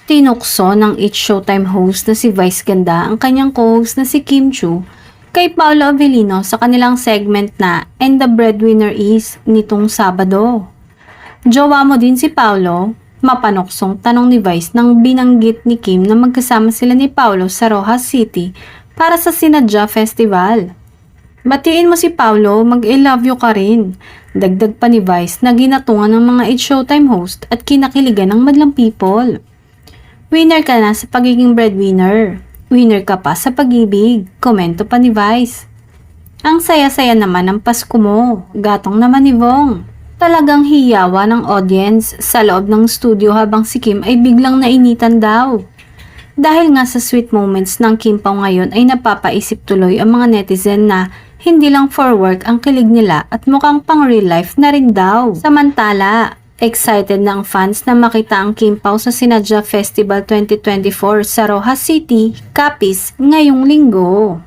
Tinukso ng It's Showtime host na si Vice Ganda ang kanyang co-host na si Kim Chu kay Paolo Avellino sa kanilang segment na And the Breadwinner Is nitong Sabado. Jowa mo din si Paolo? Mapanuksong tanong ni Vice nang binanggit ni Kim na magkasama sila ni Paolo sa Rojas City para sa Sinadya Festival. Batiin mo si Paolo, mag-I love you ka rin. Dagdag pa ni Vice na ginatungan ng mga It's Showtime host at kinakiligan ng madlang people. Winner ka na sa pagiging breadwinner. Winner ka pa sa pag-ibig. Komento pa ni Vice. Ang saya-saya naman ng Pasko mo. Gatong naman ni Vong. Talagang hiyawa ng audience sa loob ng studio habang si Kim ay biglang nainitan daw. Dahil nga sa sweet moments ng Kim Pao ngayon ay napapaisip tuloy ang mga netizen na hindi lang for work ang kilig nila at mukhang pang real life na rin daw. Samantala, excited na ang fans na makita ang Kim Pao sa Sinadya Festival 2024 sa Rojas City, Capiz ngayong linggo.